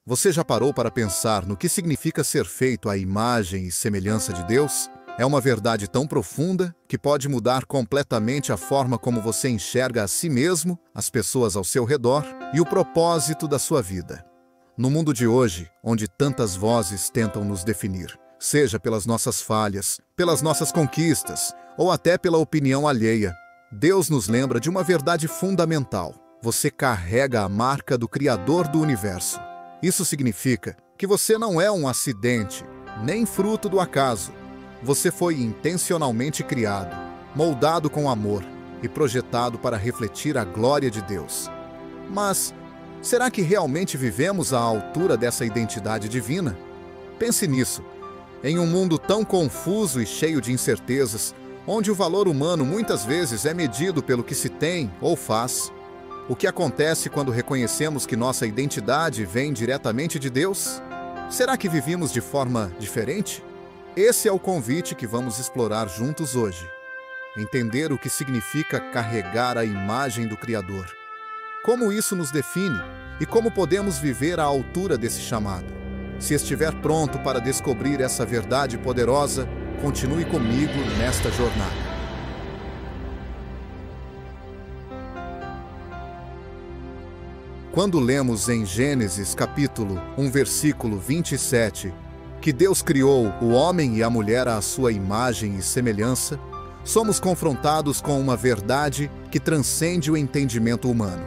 Você já parou para pensar no que significa ser feito à imagem e semelhança de Deus? É uma verdade tão profunda que pode mudar completamente a forma como você enxerga a si mesmo, as pessoas ao seu redor e o propósito da sua vida. No mundo de hoje, onde tantas vozes tentam nos definir, seja pelas nossas falhas, pelas nossas conquistas ou até pela opinião alheia, Deus nos lembra de uma verdade fundamental. Você carrega a marca do Criador do Universo. Isso significa que você não é um acidente, nem fruto do acaso. Você foi intencionalmente criado, moldado com amor e projetado para refletir a glória de Deus. Mas será que realmente vivemos à altura dessa identidade divina? Pense nisso. Em um mundo tão confuso e cheio de incertezas, onde o valor humano muitas vezes é medido pelo que se tem ou faz, o que acontece quando reconhecemos que nossa identidade vem diretamente de Deus? Será que vivemos de forma diferente? Esse é o convite que vamos explorar juntos hoje. Entender o que significa carregar a imagem do Criador. Como isso nos define e como podemos viver à altura desse chamado. Se estiver pronto para descobrir essa verdade poderosa, continue comigo nesta jornada. Quando lemos em Gênesis capítulo 1, versículo 27, que Deus criou o homem e a mulher à sua imagem e semelhança, somos confrontados com uma verdade que transcende o entendimento humano.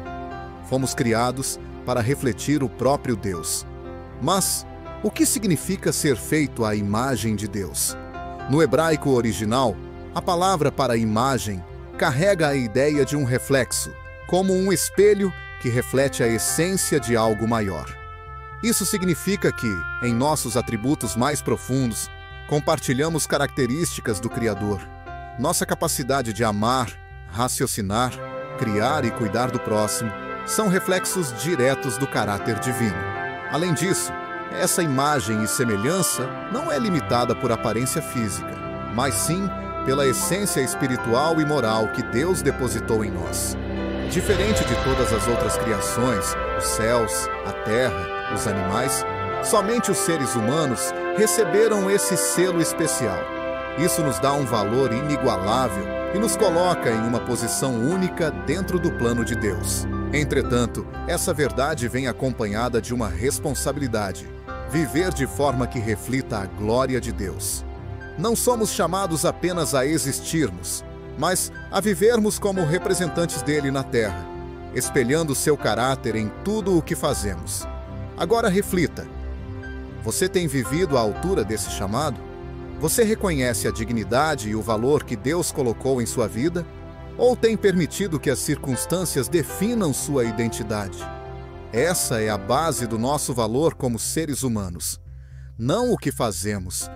Fomos criados para refletir o próprio Deus. Mas o que significa ser feito à imagem de Deus? No hebraico original, a palavra para imagem carrega a ideia de um reflexo, como um espelho que reflete a essência de algo maior. Isso significa que, em nossos atributos mais profundos, compartilhamos características do Criador. Nossa capacidade de amar, raciocinar, criar e cuidar do próximo são reflexos diretos do caráter divino. Além disso, essa imagem e semelhança não é limitada por aparência física, mas sim pela essência espiritual e moral que Deus depositou em nós. Diferente de todas as outras criações, os céus, a terra, os animais, somente os seres humanos receberam esse selo especial. Isso nos dá um valor inigualável e nos coloca em uma posição única dentro do plano de Deus. Entretanto, essa verdade vem acompanhada de uma responsabilidade: viver de forma que reflita a glória de Deus. Não somos chamados apenas a existirmos, mas a vivermos como representantes dele na terra, espelhando seu caráter em tudo o que fazemos. Agora reflita: você tem vivido à altura desse chamado? Você reconhece a dignidade e o valor que Deus colocou em sua vida? Ou tem permitido que as circunstâncias definam sua identidade? Essa é a base do nosso valor como seres humanos. Não o que fazemos,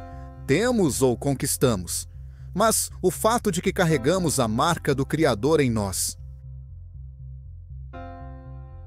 temos ou conquistamos, mas o fato de que carregamos a marca do Criador em nós.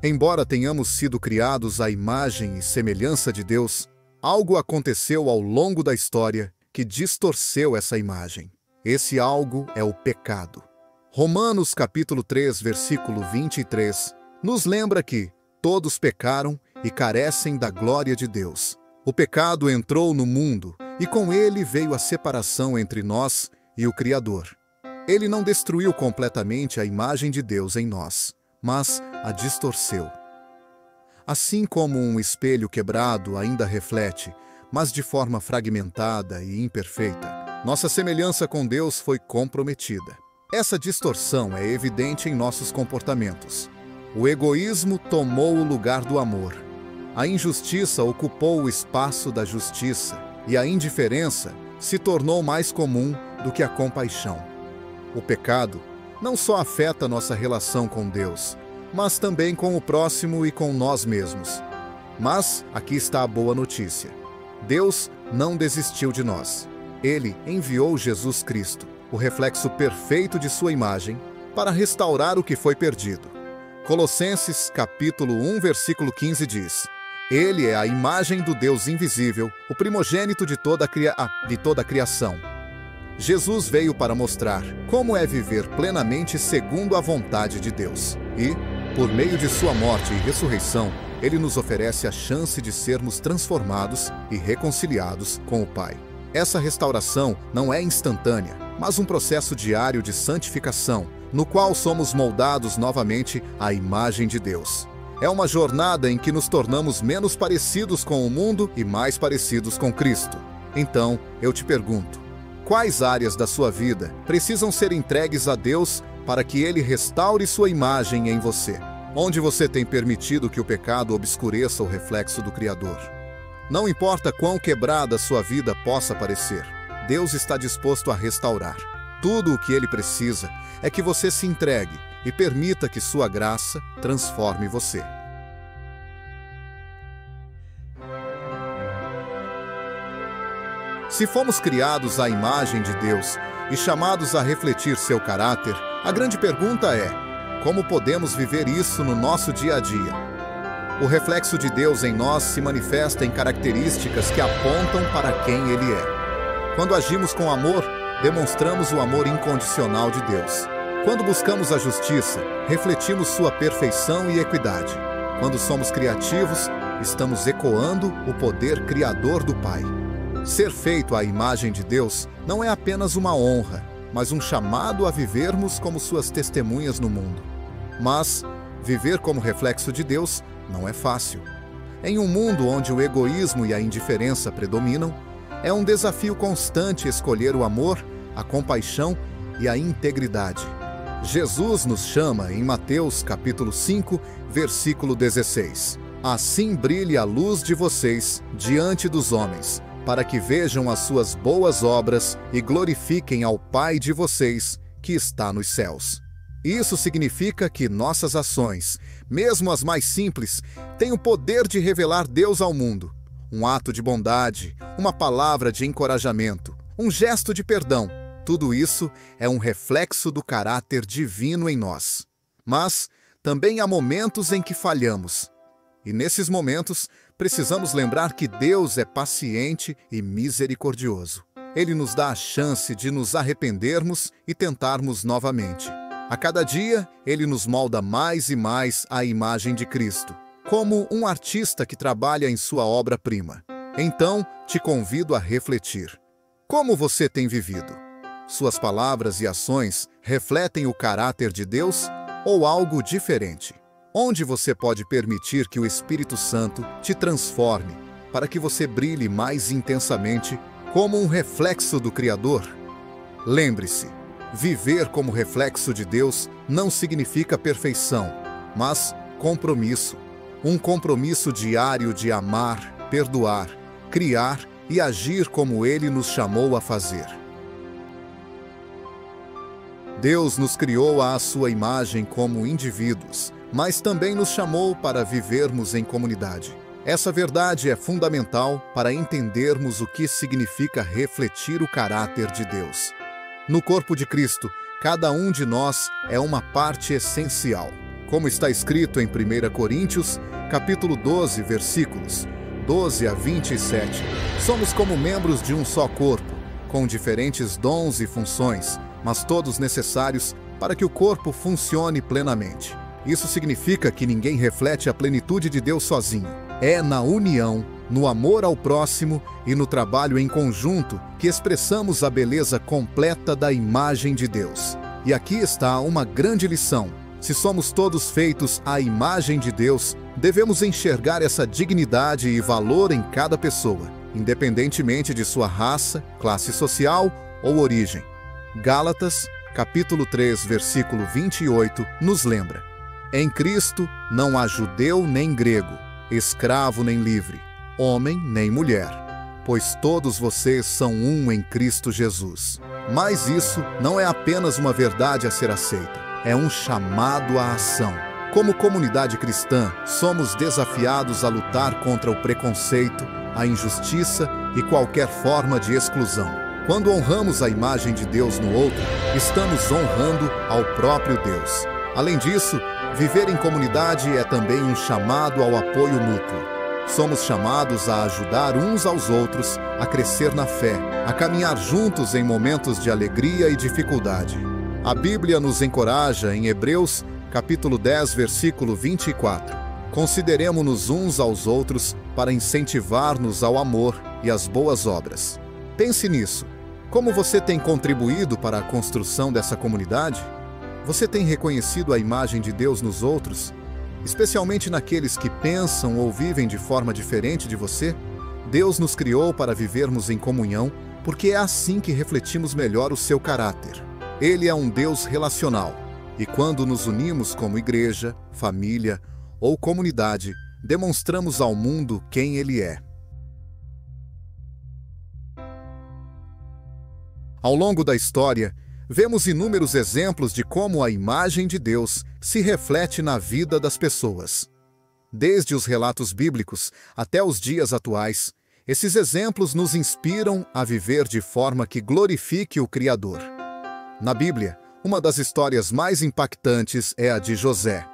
Embora tenhamos sido criados à imagem e semelhança de Deus, algo aconteceu ao longo da história que distorceu essa imagem. Esse algo é o pecado. Romanos capítulo 3, versículo 23, nos lembra que todos pecaram e carecem da glória de Deus. O pecado entrou no mundo e com ele veio a separação entre nós e o Criador. Ele não destruiu completamente a imagem de Deus em nós, mas a distorceu. Assim como um espelho quebrado ainda reflete, mas de forma fragmentada e imperfeita, nossa semelhança com Deus foi comprometida. Essa distorção é evidente em nossos comportamentos. O egoísmo tomou o lugar do amor. A injustiça ocupou o espaço da justiça e a indiferença se tornou mais comum do que a compaixão. O pecado não só afeta nossa relação com Deus, mas também com o próximo e com nós mesmos. Mas aqui está a boa notícia: Deus não desistiu de nós. Ele enviou Jesus Cristo, o reflexo perfeito de sua imagem, para restaurar o que foi perdido. Colossenses capítulo 1, versículo 15 diz: Ele é a imagem do Deus invisível, o primogênito de toda a criação. Jesus veio para mostrar como é viver plenamente segundo a vontade de Deus. E, por meio de sua morte e ressurreição, ele nos oferece a chance de sermos transformados e reconciliados com o Pai. Essa restauração não é instantânea, mas um processo diário de santificação, no qual somos moldados novamente à imagem de Deus. É uma jornada em que nos tornamos menos parecidos com o mundo e mais parecidos com Cristo. Então, eu te pergunto, quais áreas da sua vida precisam ser entregues a Deus para que Ele restaure sua imagem em você? Onde você tem permitido que o pecado obscureça o reflexo do Criador? Não importa quão quebrada sua vida possa parecer, Deus está disposto a restaurar. Tudo o que Ele precisa é que você se entregue e permita que sua graça transforme você. Se fomos criados à imagem de Deus e chamados a refletir seu caráter, a grande pergunta é: como podemos viver isso no nosso dia a dia? O reflexo de Deus em nós se manifesta em características que apontam para quem Ele é. Quando agimos com amor, demonstramos o amor incondicional de Deus. Quando buscamos a justiça, refletimos sua perfeição e equidade. Quando somos criativos, estamos ecoando o poder criador do Pai. Ser feito à imagem de Deus não é apenas uma honra, mas um chamado a vivermos como suas testemunhas no mundo. Mas viver como reflexo de Deus não é fácil. Em um mundo onde o egoísmo e a indiferença predominam, é um desafio constante escolher o amor, a compaixão e a integridade. Jesus nos chama em Mateus capítulo 5, versículo 16. Assim brilhe a luz de vocês diante dos homens, para que vejam as suas boas obras e glorifiquem ao Pai de vocês, que está nos céus. Isso significa que nossas ações, mesmo as mais simples, têm o poder de revelar Deus ao mundo. Um ato de bondade, uma palavra de encorajamento, um gesto de perdão, tudo isso é um reflexo do caráter divino em nós. Mas também há momentos em que falhamos. E nesses momentos, precisamos lembrar que Deus é paciente e misericordioso. Ele nos dá a chance de nos arrependermos e tentarmos novamente. A cada dia, Ele nos molda mais e mais à imagem de Cristo, como um artista que trabalha em sua obra-prima. Então, te convido a refletir. Como você tem vivido? Suas palavras e ações refletem o caráter de Deus ou algo diferente? Onde você pode permitir que o Espírito Santo te transforme para que você brilhe mais intensamente como um reflexo do Criador? Lembre-se, viver como reflexo de Deus não significa perfeição, mas compromisso. Um compromisso diário de amar, perdoar, criar e agir como Ele nos chamou a fazer. Deus nos criou à sua imagem como indivíduos, mas também nos chamou para vivermos em comunidade. Essa verdade é fundamental para entendermos o que significa refletir o caráter de Deus. No corpo de Cristo, cada um de nós é uma parte essencial. Como está escrito em 1 Coríntios, capítulo 12, versículos 12 a 27, somos como membros de um só corpo, com diferentes dons e funções, mas todos necessários para que o corpo funcione plenamente. Isso significa que ninguém reflete a plenitude de Deus sozinho. É na união, no amor ao próximo e no trabalho em conjunto que expressamos a beleza completa da imagem de Deus. E aqui está uma grande lição. Se somos todos feitos à imagem de Deus, devemos enxergar essa dignidade e valor em cada pessoa, independentemente de sua raça, classe social ou origem. Gálatas, capítulo 3, versículo 28, nos lembra: em Cristo não há judeu nem grego, escravo nem livre, homem nem mulher, pois todos vocês são um em Cristo Jesus. Mas isso não é apenas uma verdade a ser aceita, é um chamado à ação. Como comunidade cristã, somos desafiados a lutar contra o preconceito, a injustiça e qualquer forma de exclusão. Quando honramos a imagem de Deus no outro, estamos honrando ao próprio Deus. Além disso, viver em comunidade é também um chamado ao apoio mútuo. Somos chamados a ajudar uns aos outros a crescer na fé, a caminhar juntos em momentos de alegria e dificuldade. A Bíblia nos encoraja em Hebreus, capítulo 10, versículo 24. Consideremo-nos uns aos outros para incentivar-nos ao amor e às boas obras. Pense nisso. Como você tem contribuído para a construção dessa comunidade? Você tem reconhecido a imagem de Deus nos outros, especialmente naqueles que pensam ou vivem de forma diferente de você? Deus nos criou para vivermos em comunhão, porque é assim que refletimos melhor o seu caráter. Ele é um Deus relacional, e quando nos unimos como igreja, família ou comunidade, demonstramos ao mundo quem Ele é. Ao longo da história, vemos inúmeros exemplos de como a imagem de Deus se reflete na vida das pessoas. Desde os relatos bíblicos até os dias atuais, esses exemplos nos inspiram a viver de forma que glorifique o Criador. Na Bíblia, uma das histórias mais impactantes é a de José.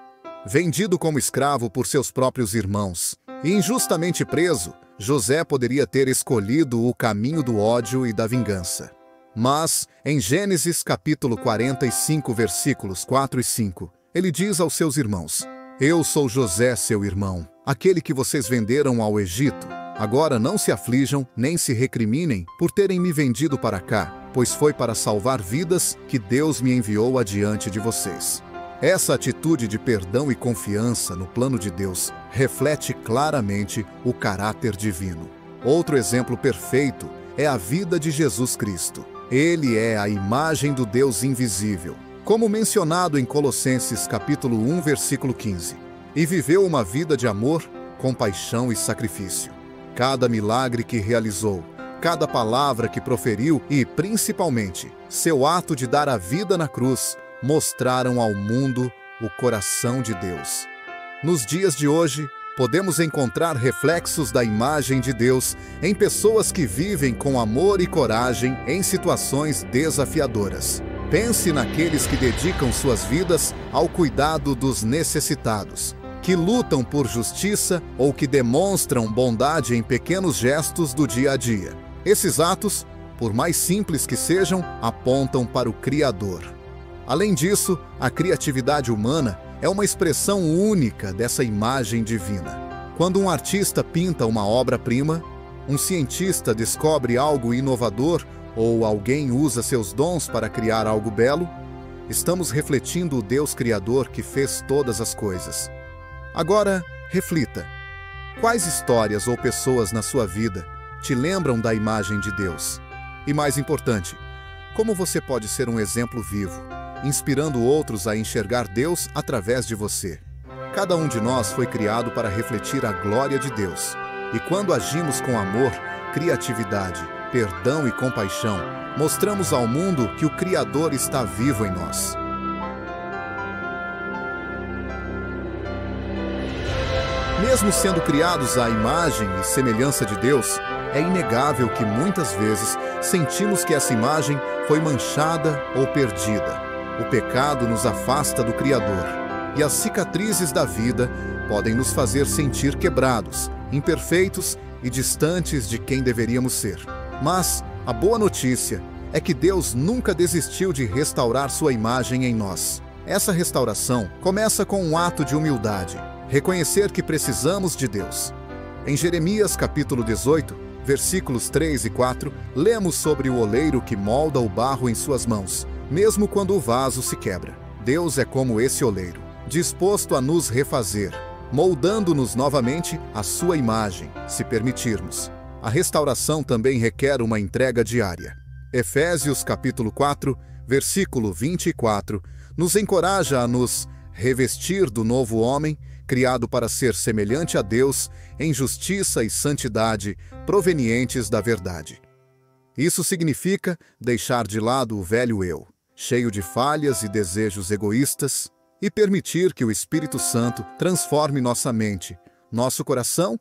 Vendido como escravo por seus próprios irmãos e injustamente preso, José poderia ter escolhido o caminho do ódio e da vingança. Mas, em Gênesis capítulo 45, versículos 4 e 5, ele diz aos seus irmãos: Eu sou José, seu irmão, aquele que vocês venderam ao Egito. Agora não se aflijam, nem se recriminem por terem me vendido para cá, pois foi para salvar vidas que Deus me enviou adiante de vocês. Essa atitude de perdão e confiança no plano de Deus reflete claramente o caráter divino. Outro exemplo perfeito é a vida de Jesus Cristo. Ele é a imagem do Deus invisível, como mencionado em Colossenses capítulo 1, versículo 15. E viveu uma vida de amor, compaixão e sacrifício. Cada milagre que realizou, cada palavra que proferiu e, principalmente, seu ato de dar a vida na cruz, mostraram ao mundo o coração de Deus. Nos dias de hoje, podemos encontrar reflexos da imagem de Deus em pessoas que vivem com amor e coragem em situações desafiadoras. Pense naqueles que dedicam suas vidas ao cuidado dos necessitados, que lutam por justiça ou que demonstram bondade em pequenos gestos do dia a dia. Esses atos, por mais simples que sejam, apontam para o Criador. Além disso, a criatividade humana é uma expressão única dessa imagem divina. Quando um artista pinta uma obra-prima, um cientista descobre algo inovador ou alguém usa seus dons para criar algo belo, estamos refletindo o Deus Criador que fez todas as coisas. Agora, reflita. Quais histórias ou pessoas na sua vida te lembram da imagem de Deus? E mais importante, como você pode ser um exemplo vivo, inspirando outros a enxergar Deus através de você? Cada um de nós foi criado para refletir a glória de Deus. E quando agimos com amor, criatividade, perdão e compaixão, mostramos ao mundo que o Criador está vivo em nós. Mesmo sendo criados à imagem e semelhança de Deus, é inegável que muitas vezes sentimos que essa imagem foi manchada ou perdida. O pecado nos afasta do Criador, e as cicatrizes da vida podem nos fazer sentir quebrados, imperfeitos e distantes de quem deveríamos ser. Mas a boa notícia é que Deus nunca desistiu de restaurar sua imagem em nós. Essa restauração começa com um ato de humildade, reconhecer que precisamos de Deus. Em Jeremias capítulo 18, versículos 3 e 4, lemos sobre o oleiro que molda o barro em suas mãos, mesmo quando o vaso se quebra. Deus é como esse oleiro, disposto a nos refazer, moldando-nos novamente à sua imagem, se permitirmos. A restauração também requer uma entrega diária. Efésios capítulo 4, versículo 24, nos encoraja a nos revestir do novo homem, criado para ser semelhante a Deus em justiça e santidade provenientes da verdade. Isso significa deixar de lado o velho eu, cheio de falhas e desejos egoístas, e permitir que o Espírito Santo transforme nossa mente, nosso coração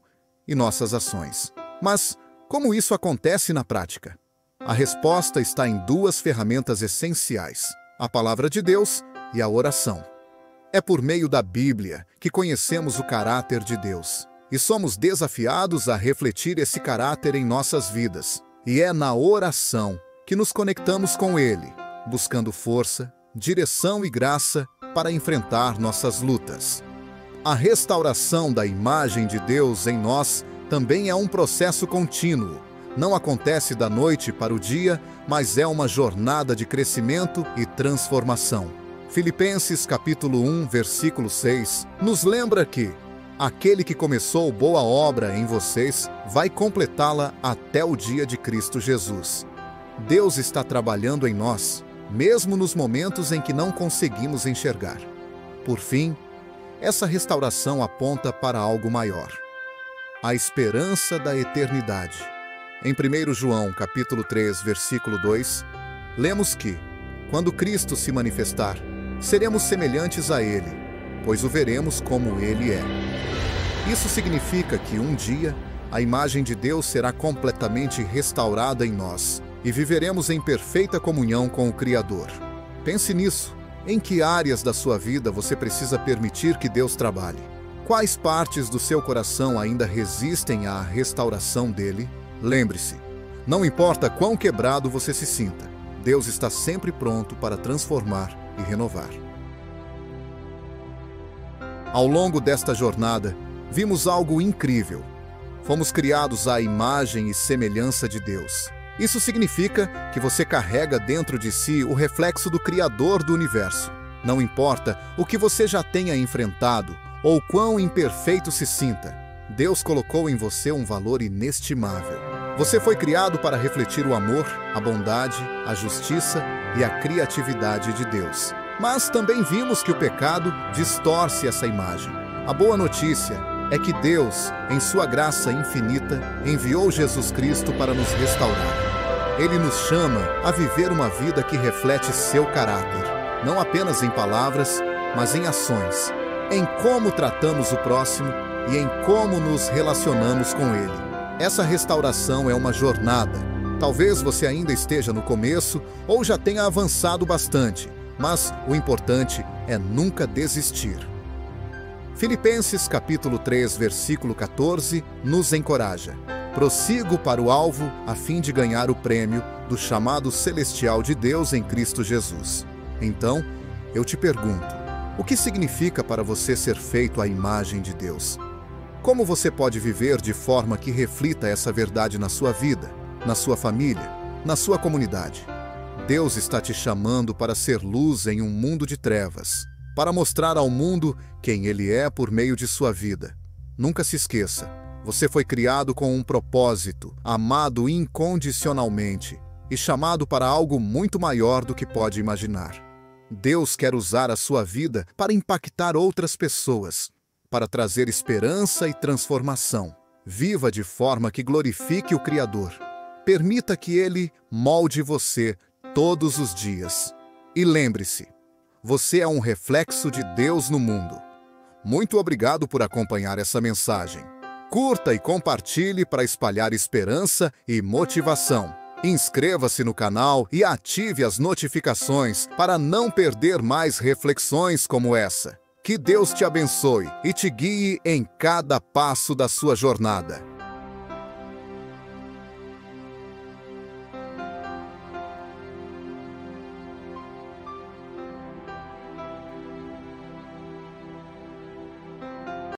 e nossas ações. Mas como isso acontece na prática? A resposta está em duas ferramentas essenciais: a Palavra de Deus e a oração. É por meio da Bíblia que conhecemos o caráter de Deus, e somos desafiados a refletir esse caráter em nossas vidas. E é na oração que nos conectamos com Ele, buscando força, direção e graça para enfrentar nossas lutas. A restauração da imagem de Deus em nós também é um processo contínuo. Não acontece da noite para o dia, mas é uma jornada de crescimento e transformação. Filipenses capítulo 1, versículo 6, nos lembra que aquele que começou boa obra em vocês vai completá-la até o dia de Cristo Jesus. Deus está trabalhando em nós, mesmo nos momentos em que não conseguimos enxergar. Por fim, essa restauração aponta para algo maior: a esperança da eternidade. Em 1 João capítulo 3, versículo 2, lemos que, quando Cristo se manifestar, seremos semelhantes a Ele, pois o veremos como Ele é. Isso significa que um dia a imagem de Deus será completamente restaurada em nós e viveremos em perfeita comunhão com o Criador. Pense nisso. Em que áreas da sua vida você precisa permitir que Deus trabalhe? Quais partes do seu coração ainda resistem à restauração dele? Lembre-se, não importa quão quebrado você se sinta, Deus está sempre pronto para transformar e renovar. Ao longo desta jornada, vimos algo incrível. Fomos criados à imagem e semelhança de Deus. Isso significa que você carrega dentro de si o reflexo do Criador do universo. Não importa o que você já tenha enfrentado ou quão imperfeito se sinta, Deus colocou em você um valor inestimável. Você foi criado para refletir o amor, a bondade, a justiça e a criatividade de Deus. Mas também vimos que o pecado distorce essa imagem. A boa notícia é que Deus, em sua graça infinita, enviou Jesus Cristo para nos restaurar. Ele nos chama a viver uma vida que reflete seu caráter, não apenas em palavras, mas em ações, em como tratamos o próximo e em como nos relacionamos com ele. Essa restauração é uma jornada. Talvez você ainda esteja no começo ou já tenha avançado bastante, mas o importante é nunca desistir. Filipenses capítulo 3, versículo 14, nos encoraja: prossigo para o alvo a fim de ganhar o prêmio do chamado celestial de Deus em Cristo Jesus. Então, eu te pergunto, o que significa para você ser feito à imagem de Deus? Como você pode viver de forma que reflita essa verdade na sua vida, na sua família, na sua comunidade? Deus está te chamando para ser luz em um mundo de trevas, para mostrar ao mundo quem Ele é por meio de sua vida. Nunca se esqueça, você foi criado com um propósito, amado incondicionalmente e chamado para algo muito maior do que pode imaginar. Deus quer usar a sua vida para impactar outras pessoas, para trazer esperança e transformação. Viva de forma que glorifique o Criador. Permita que Ele molde você todos os dias. E lembre-se, você é um reflexo de Deus no mundo. Muito obrigado por acompanhar essa mensagem. Curta e compartilhe para espalhar esperança e motivação. Inscreva-se no canal e ative as notificações para não perder mais reflexões como essa. Que Deus te abençoe e te guie em cada passo da sua jornada.